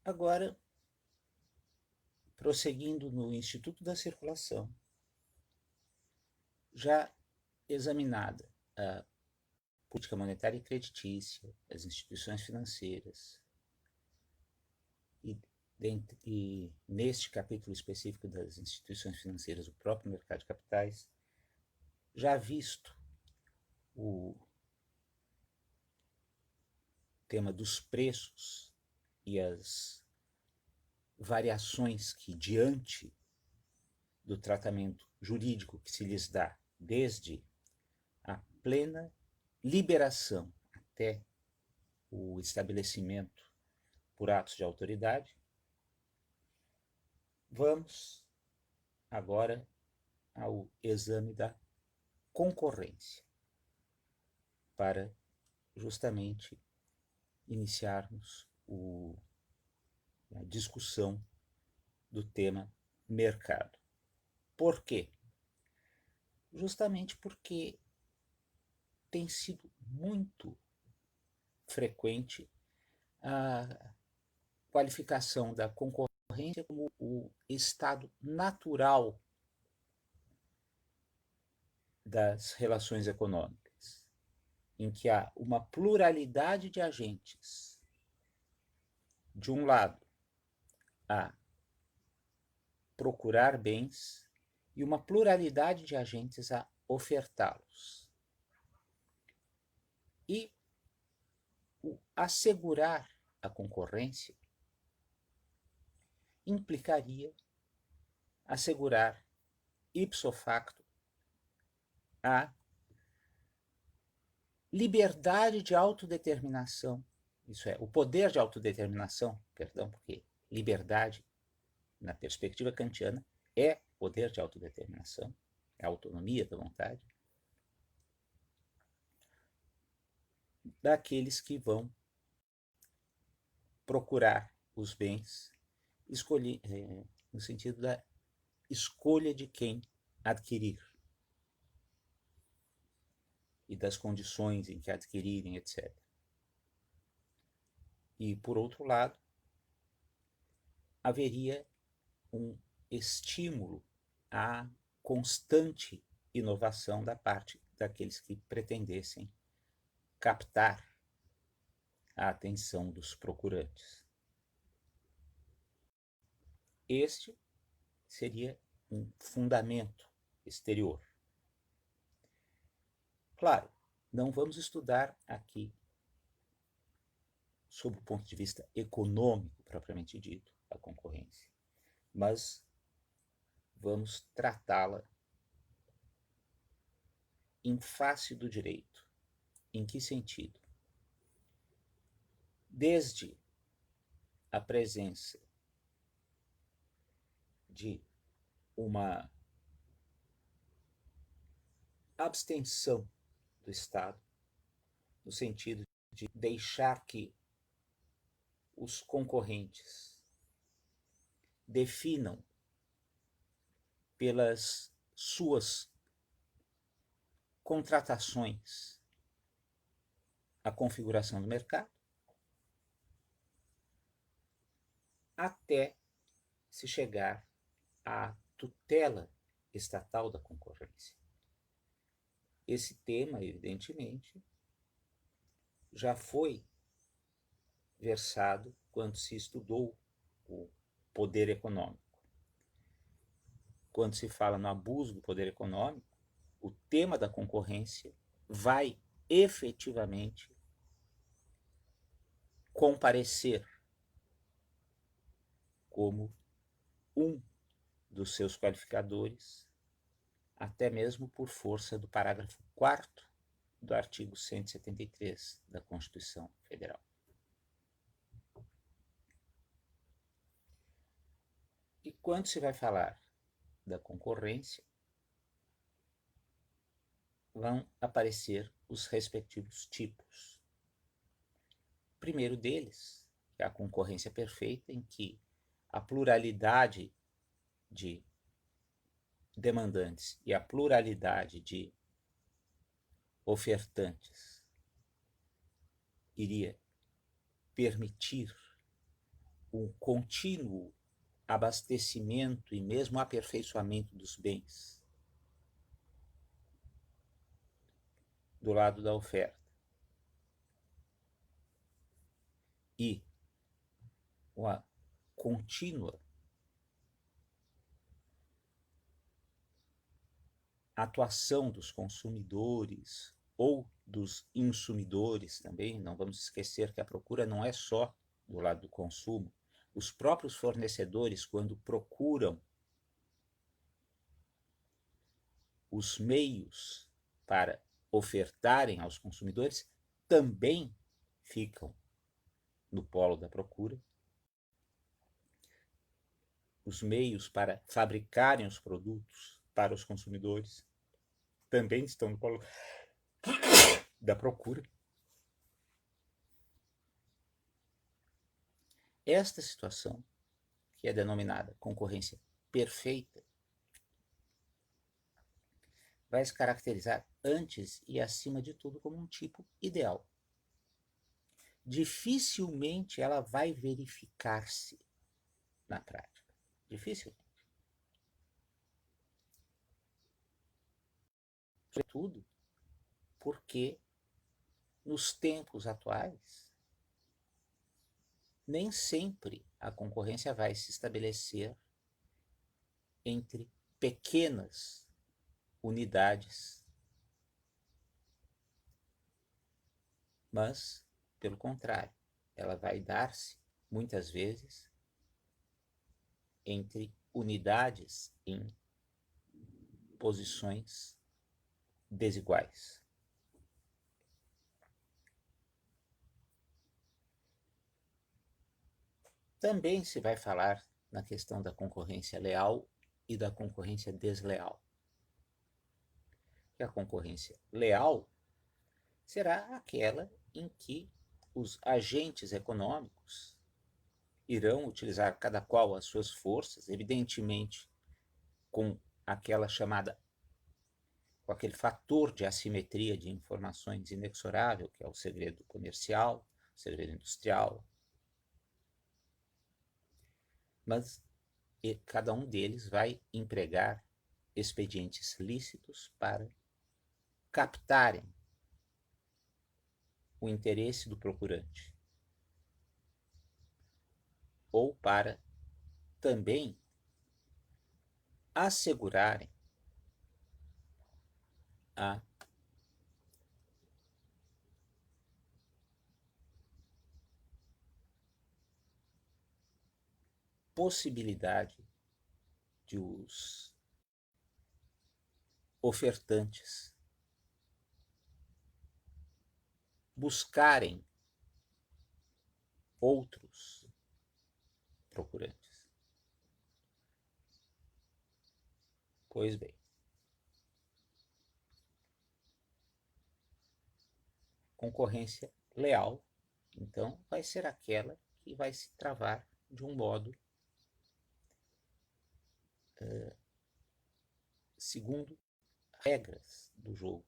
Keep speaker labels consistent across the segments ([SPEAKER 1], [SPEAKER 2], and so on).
[SPEAKER 1] Agora, prosseguindo no Instituto da Circulação, já examinada a política monetária e creditícia, as instituições financeiras, e neste capítulo específico das instituições financeiras, o próprio mercado de capitais, já visto o tema dos preços e as variações que, diante do tratamento jurídico que se lhes dá, desde a plena liberação até o estabelecimento por atos de autoridade, vamos agora ao exame da concorrência, para justamente iniciarmos a discussão do tema mercado. Por quê? Justamente porque tem sido muito frequente a qualificação da concorrência como o estado natural das relações econômicas, em que há uma pluralidade de agentes. De um lado, a procurar bens e uma pluralidade de agentes a ofertá-los. E o assegurar a concorrência implicaria assegurar ipso facto a liberdade de autodeterminação, isso é, o poder de autodeterminação, perdão, porque liberdade, na perspectiva kantiana, é poder de autodeterminação, é a autonomia da vontade, daqueles que vão procurar os bens, escolher, no sentido da escolha de quem adquirir e das condições em que adquirirem, etc. E, por outro lado, haveria um estímulo à constante inovação da parte daqueles que pretendessem captar a atenção dos procurantes. Este seria um fundamento exterior. Claro, não vamos estudar aqui, sob o ponto de vista econômico, propriamente dito, a concorrência, mas vamos tratá-la em face do direito. Em que sentido? Desde a presença de uma abstenção do Estado, no sentido de deixar que os concorrentes definam pelas suas contratações a configuração do mercado, até se chegar à tutela estatal da concorrência. Esse tema, evidentemente, já foi versado quando se estudou o poder econômico. Quando se fala no abuso do poder econômico, o tema da concorrência vai efetivamente comparecer como um dos seus qualificadores, até mesmo por força do parágrafo 4º do artigo 173 da Constituição Federal. E quando se vai falar da concorrência, vão aparecer os respectivos tipos. O primeiro deles é a concorrência perfeita, em que a pluralidade de demandantes e a pluralidade de ofertantes iria permitir um contínuo abastecimento e mesmo aperfeiçoamento dos bens do lado da oferta e uma contínua atuação dos consumidores ou dos insumidores também, não vamos esquecer que a procura não é só do lado do consumo. Os próprios fornecedores, quando procuram os meios para ofertarem aos consumidores, também ficam no polo da procura. Os meios para fabricarem os produtos para os consumidores também estão no polo da procura. Esta situação, que é denominada concorrência perfeita, vai se caracterizar antes e acima de tudo como um tipo ideal. Dificilmente ela vai verificar-se na prática. Dificilmente. Sobretudo porque nos tempos atuais nem sempre a concorrência vai se estabelecer entre pequenas unidades, mas, pelo contrário, ela vai dar-se, muitas vezes, entre unidades em posições desiguais. Também se vai falar na questão da concorrência leal e da concorrência desleal. E a concorrência leal será aquela em que os agentes econômicos irão utilizar cada qual as suas forças, evidentemente com aquela chamada, com aquele fator de assimetria de informações inexorável, que é o segredo comercial, o segredo industrial, mas cada um deles vai empregar expedientes lícitos para captarem o interesse do procurante, ou para também assegurarem a possibilidade de os ofertantes buscarem outros procurantes. Pois bem, concorrência leal, então, vai ser aquela que vai se travar de um modo segundo regras do jogo,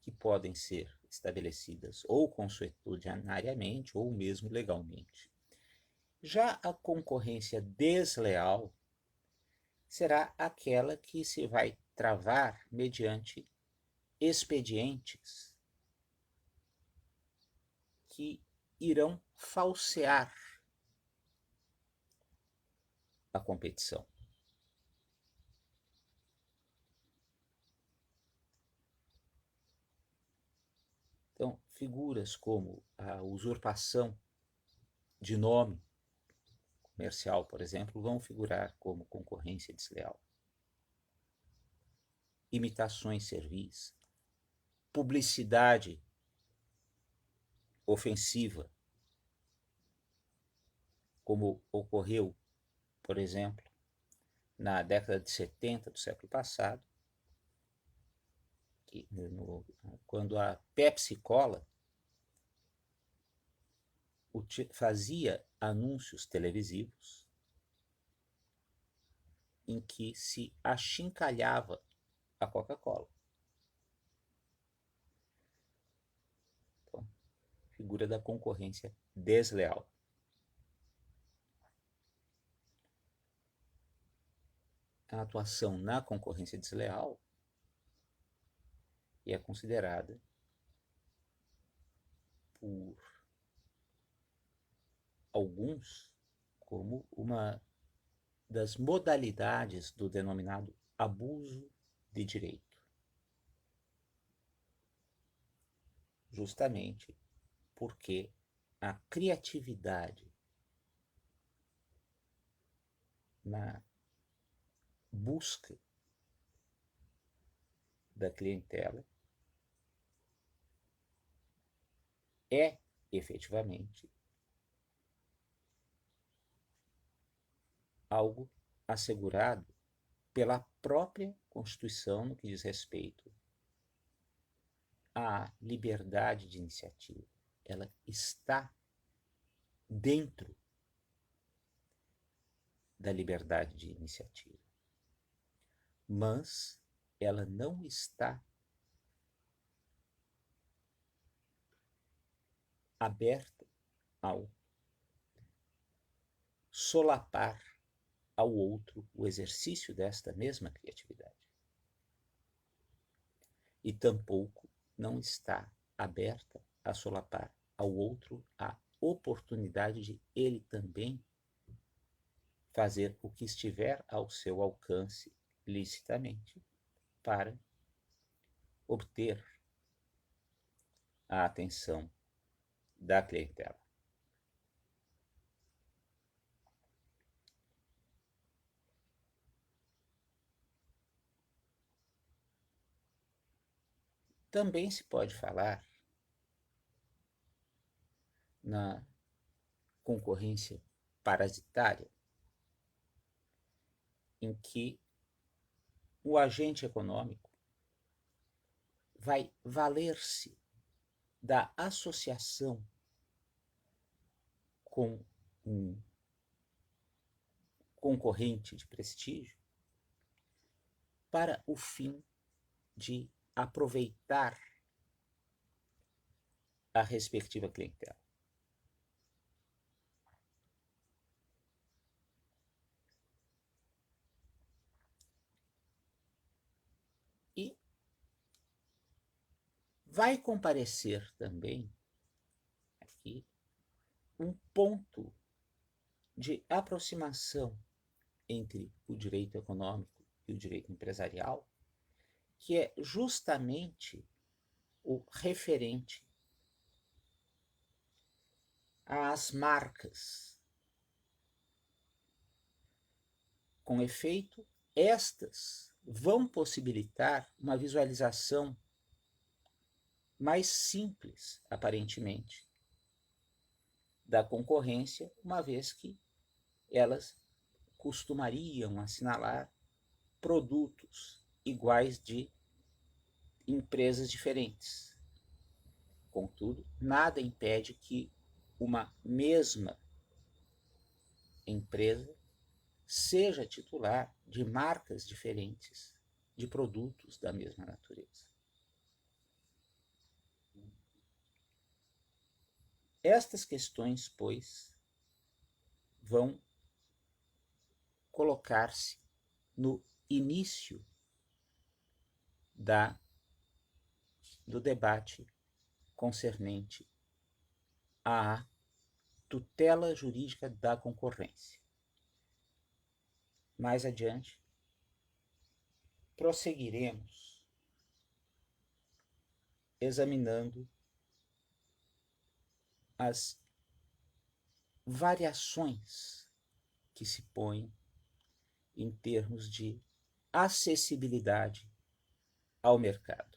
[SPEAKER 1] que podem ser estabelecidas ou consuetudinariamente ou mesmo legalmente. Já a concorrência desleal será aquela que se vai travar mediante expedientes que irão falsear a competição. Então, figuras como a usurpação de nome comercial, por exemplo, vão figurar como concorrência desleal. Imitações servis, publicidade ofensiva, como ocorreu, por exemplo, na década de 70 do século passado, quando a Pepsi Cola fazia anúncios televisivos em que se achincalhava a Coca-Cola. Então, figura da concorrência desleal. a atuação na concorrência desleal é considerada por alguns como uma das modalidades do denominado abuso de direito. Justamente porque a criatividade na busca da clientela é efetivamente algo assegurado pela própria Constituição no que diz respeito à liberdade de iniciativa. Ela está dentro da liberdade de iniciativa, mas ela não está aberta ao solapar ao outro o exercício desta mesma criatividade. E tampouco não está aberta a solapar ao outro a oportunidade de ele também fazer o que estiver ao seu alcance licitamente para obter a atenção da clientela. Também se pode falar na concorrência parasitária, em que o agente econômico vai valer-se da associação com um concorrente de prestígio para o fim de aproveitar a respectiva clientela. E vai comparecer também aqui um ponto de aproximação entre o direito econômico e o direito empresarial, que é justamente o referente às marcas. Com efeito, estas vão possibilitar uma visualização mais simples, aparentemente, da concorrência, uma vez que elas costumariam assinalar produtos iguais de empresas diferentes. Contudo, nada impede que uma mesma empresa seja titular de marcas diferentes de produtos da mesma natureza. Estas questões, pois, vão colocar-se no início do debate concernente à tutela jurídica da concorrência. Mais adiante, prosseguiremos examinando as variações que se põem em termos de acessibilidade ao mercado.